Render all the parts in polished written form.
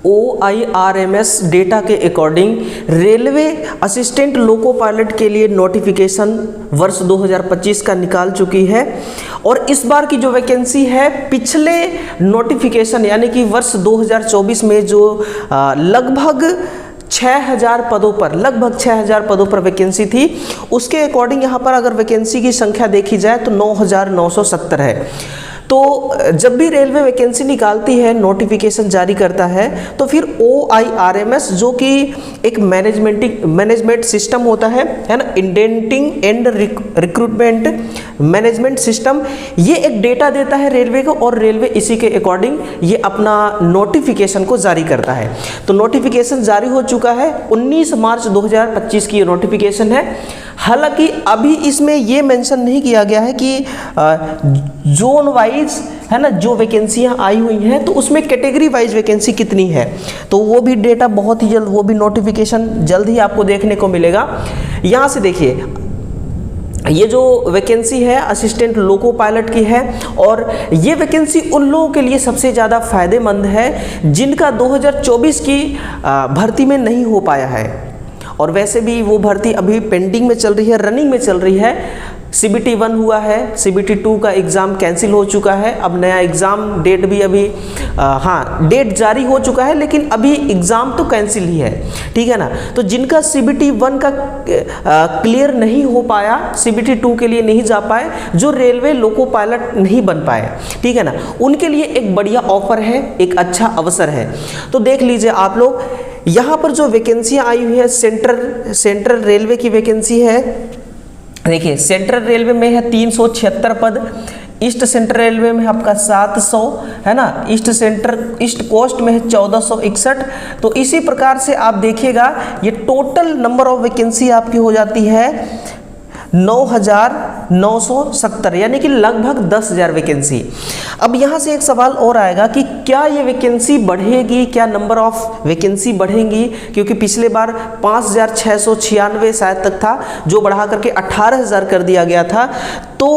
OIRMS data के according railway assistant loco pilot के लिए नोटिफिकेशन वर्ष 2025 का निकाल चुकी है। और इस बार की जो वैकेंसी है पिछले नोटिफिकेशन यानी कि वर्ष 2024 में जो लगभग 6000 पदों पर वैकेंसी थी, उसके अकॉर्डिंग यहाँ पर अगर वैकेंसी की संख्या देखी जाए तो 9970 है। तो जब भी रेलवे वैकेंसी निकालती है, नोटिफिकेशन जारी करता है, तो फिर OIRMS जो कि एक मैनेजमेंट सिस्टम होता है ना, indenting and recruitment management system, ये एक डेटा देता है रेलवे को और रेलवे इसी के अकॉर्डिंग ये अपना नोटिफिकेशन को जारी करता है। तो नोटिफिकेशन जारी हो चुका है, 19 मार्च 2025 की ये नोटिफिकेशन है। हालांकि अभी इसमें ये मेंशन नहीं किया गया है कि जोन वाइज है ना जो वैकेंसियां आई हुई हैं तो उसमें कैटेगरी वाइज वैकेंसी कितनी है, तो वो भी डेटा बहुत ही जल्द, वो भी नोटिफिकेशन जल्द ही आपको देखने को मिलेगा। यहाँ से देखिए, ये जो वैकेंसी है असिस्टेंट लोको पायलट की है और ये वैकेंसी उन लोगों के लिए सबसे ज़्यादा फायदेमंद है जिनका 2024 की भर्ती में नहीं हो पाया है। और वैसे भी वो भर्ती अभी पेंडिंग में चल रही है, रनिंग में चल रही है। CBT 1 हुआ है, CBT 2 का एग्ज़ाम कैंसिल हो चुका है, अब नया एग्ज़ाम डेट भी अभी डेट जारी हो चुका है लेकिन अभी एग्ज़ाम तो कैंसिल ही है, ठीक है ना। तो जिनका CBT 1 का क्लियर नहीं हो पाया, CBT 2 के लिए नहीं जा पाए, जो रेलवे लोको पायलट नहीं बन पाए, ठीक है ना, उनके लिए एक बढ़िया ऑफर है, एक अच्छा अवसर है। तो देख लीजिए आप लोग, यहाँ पर जो वैकेंसियाँ आई हुई है सेंट्रल रेलवे की वैकेंसी है, देखिए सेंट्रल रेलवे में है 376 पद, ईस्ट सेंट्रल रेलवे में आपका 700 है ना, ईस्ट कोस्ट में है 1461। तो इसी प्रकार से आप देखिएगा ये टोटल नंबर ऑफ वैकेंसी आपकी हो जाती है 9970, यानी कि लगभग 10,000 वैकेंसी। अब यहाँ से एक सवाल और आएगा कि क्या ये वैकेंसी बढ़ेगी, क्या नंबर ऑफ वैकेंसी बढ़ेंगी, क्योंकि पिछले बार 5696 शायद तक था जो बढ़ा करके 18,000 कर दिया गया था। तो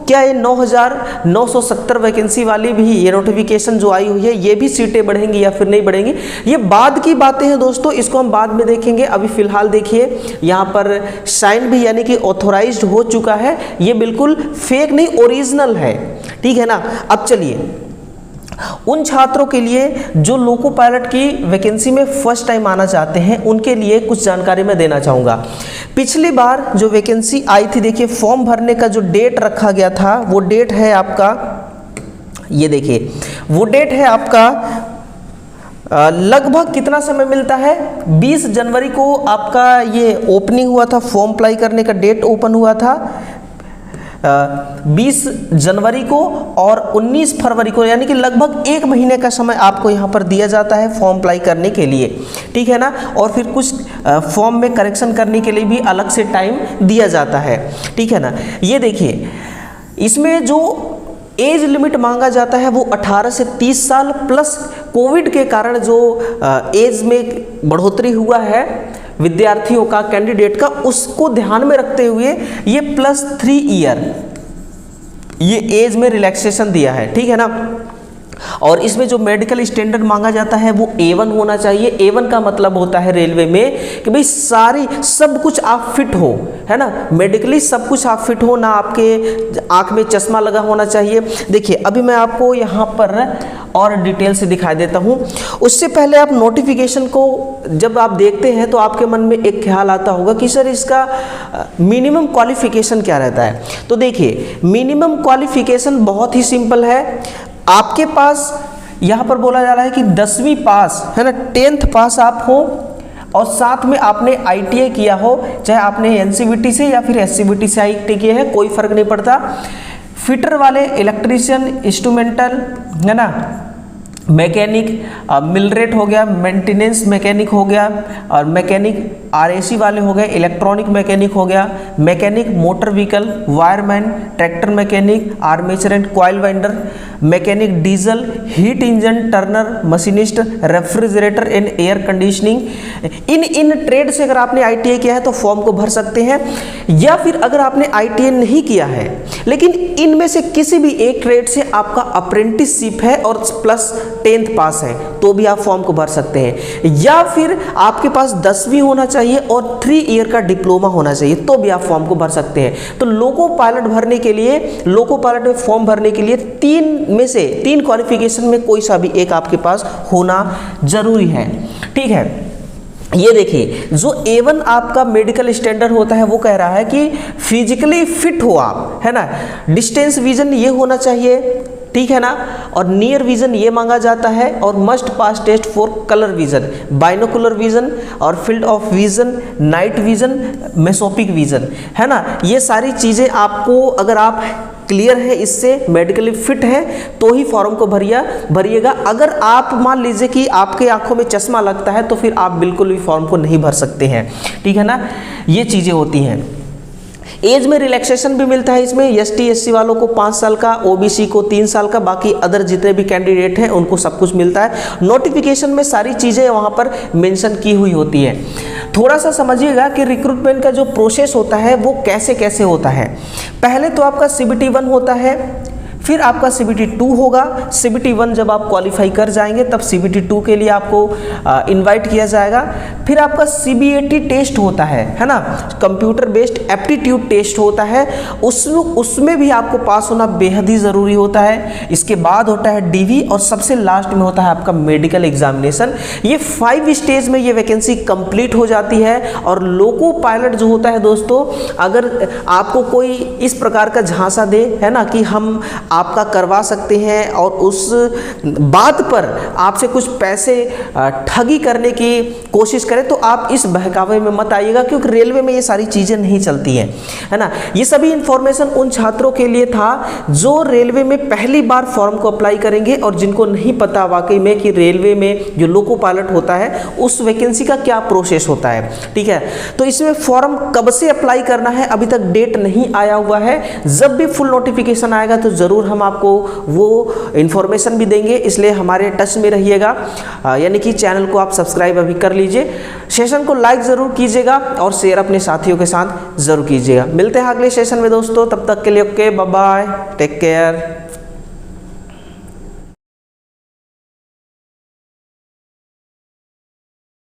क्या ये 9970 वैकेंसी वाली भी ये नोटिफिकेशन जो आई हुई है ये भी सीटें बढ़ेंगी या फिर नहीं बढ़ेंगी, ये बाद की बातें हैं दोस्तों, इसको हम बाद में देखेंगे। अभी फिलहाल देखिए यहाँ पर साइन भी यानी कि ऑथोराइज्ड हो चुका है, ये बिल्कुल फेक नहीं ओरिजिनल है, ठीक है ना। अब चलिए उन छात्रों के लिए जो लोको पायलट की वैकेंसी में फर्स्ट टाइम आना चाहते हैं उनके लिए कुछ जानकारी मैं देना चाहूँगा। पिछली बार जो वैकेंसी आई थी, देखिए फॉर्म भरने का जो डेट रखा गया था वो डेट है आपका, ये देखिए वो डेट है आपका लगभग कितना समय मिलता है, 20 जनवरी को आपका ये ओपनिंग हुआ था, फॉर्म अप्लाई करने का डेट ओपन हुआ था 20 जनवरी को और 19 फरवरी को, यानी कि लगभग 1 महीने का समय आपको यहाँ पर दिया जाता है फॉर्म अप्लाई करने के लिए, ठीक है ना। और फिर कुछ फॉर्म में करेक्शन करने के लिए भी अलग से टाइम दिया जाता है, ठीक है ना। ये देखिए इसमें जो एज लिमिट मांगा जाता है वो 18 से 30 साल प्लस कोविड के कारण जो एज में बढ़ोतरी हुआ है विद्यार्थियों का, कैंडिडेट का, उसको ध्यान में रखते हुए ये +3 ईयर ये एज में रिलैक्सेशन दिया है, ठीक है ना। और इसमें जो मेडिकल स्टैंडर्ड मांगा जाता है वो A1 होना चाहिए। A1 का मतलब होता है रेलवे में कि भाई सब कुछ आप फिट हो, है ना, मेडिकली सब कुछ आप फिट हो, ना आपके आंख में चश्मा लगा होना चाहिए। देखिए अभी मैं आपको यहाँ पर और डिटेल से दिखा देता हूँ। उससे पहले आप नोटिफिकेशन को जब आप देखते हैं तो आपके मन में एक ख्याल आता होगा कि सर इसका मिनिमम क्वालिफिकेशन क्या रहता है। तो देखिए मिनिमम क्वालिफिकेशन बहुत ही सिंपल है, आपके पास यहाँ पर बोला जा रहा है कि 10वीं पास, है ना, 10th पास आप हो और साथ में आपने ITI किया हो, चाहे आपने NCVT से या फिर SCVT से ITI किया है, कोई फर्क नहीं पड़ता। फिटर वाले इलेक्ट्रीशियन, इंस्ट्रूमेंटल, है ना, मैकेनिक, मिलरेट हो गया, मेंटेनेंस मैकेनिक हो गया और मैकेनिक RAC वाले हो गए, इलेक्ट्रॉनिक मैकेनिक हो गया, mechanic motor vehicle, wireman, tractor mechanic, armature and coil winder, mechanic diesel, heat engine Turner, machinist, refrigerator and air conditioning. In trade से अगर आपने ITI किया है तो फॉर्म को भर सकते हैं, या फिर अगर आपने ITI नहीं किया है लेकिन इनमें से किसी भी एक ट्रेड से आपका अप्रेंटिसशिप है और प्लस 10th पास है तो भी आप फॉर्म को भर सकते हैं, या फिर आपके पास 10वीं होना चाहिए और 3 ईयर का डिप्लोमा होना चाहिए तो भी आप फॉर्म को भर सकते हैं। तो लोको पायलट भरने के लिए, लोको पायलट में फॉर्म भरने के लिए 3 क्वालिफिकेशन में कोई सा भी एक आपके पास होना जरूरी है। ठीक है, ये देखिए जो A1 आपका मेडिकल स्टैंडर्ड होता है वो कह रहा है कि फिजिकली फिट हो आप, है ना, डिस्टेंस विजन ये होना चाहिए, ठीक है ना, और नियर विजन ये मांगा जाता है, और must pass test for colour vision, binocular vision और field of vision, night vision, mesopic vision, है ना। ये सारी चीज़ें आपको, अगर आप क्लियर है इससे, मेडिकली फिट है तो ही फॉर्म को भरिएगा। अगर आप मान लीजिए कि आपके आंखों में चश्मा लगता है तो फिर आप बिल्कुल भी फॉर्म को नहीं भर सकते हैं, ठीक है ना। ये चीज़ें होती हैं। एज में रिलैक्सेशन भी मिलता है इसमें, ST SC वालों को 5 साल का, OBC को 3 साल का, बाकी अदर जितने भी कैंडिडेट हैं उनको सब कुछ मिलता है। नोटिफिकेशन में सारी चीज़ें वहाँ पर मेंशन की हुई होती है। थोड़ा सा समझिएगा कि रिक्रूटमेंट का जो प्रोसेस होता है वो कैसे कैसे होता है। पहले तो आपका CBT 1 होता है, फिर आपका CBT 2 होगा। CBT 1 जब आप क्वालिफाई कर जाएंगे तब CBT 2 के लिए आपको इनवाइट किया जाएगा। फिर आपका CBAT टेस्ट होता है ना, कंप्यूटर बेस्ड एप्टीट्यूड टेस्ट होता है, उसमें भी आपको पास होना बेहद ही ज़रूरी होता है। इसके बाद होता है DV और सबसे लास्ट में होता है आपका मेडिकल एग्जामिनेशन। ये 5 स्टेज में ये वैकेंसी कंप्लीट हो जाती है। और लोको पायलट जो होता है दोस्तों, अगर आपको कोई इस प्रकार का झांसा दे, है ना, कि हम आपका करवा सकते हैं और उस बात पर आपसे कुछ पैसे ठगी करने की कोशिश करें तो आप इस बहकावे में मत आइएगा, क्योंकि रेलवे में ये सारी चीज़ें नहीं चलती हैं, है ना। ये सभी इंफॉर्मेशन उन छात्रों के लिए था जो रेलवे में पहली बार फॉर्म को अप्लाई करेंगे और जिनको नहीं पता वाकई में कि रेलवे में जो लोको पायलट होता है उस वैकेंसी का क्या प्रोसेस होता है, ठीक है। तो इसमें फॉर्म कब से अप्लाई करना है अभी तक डेट नहीं आया हुआ है। जब भी फुल नोटिफिकेशन आएगा तो ज़रूर हम आपको वो इन्फॉर्मेशन भी देंगे, इसलिए हमारे टच में रहिएगा। यानी कि चैनल को आप सब्सक्राइब अभी कर लीजिए, सेशन को लाइक ज़रूर कीजिएगा और शेयर अपने साथियों के साथ ज़रूर कीजिएगा। मिलते हैं अगले सेशन में दोस्तों, तब तक के लिए okay, bye bye, take care.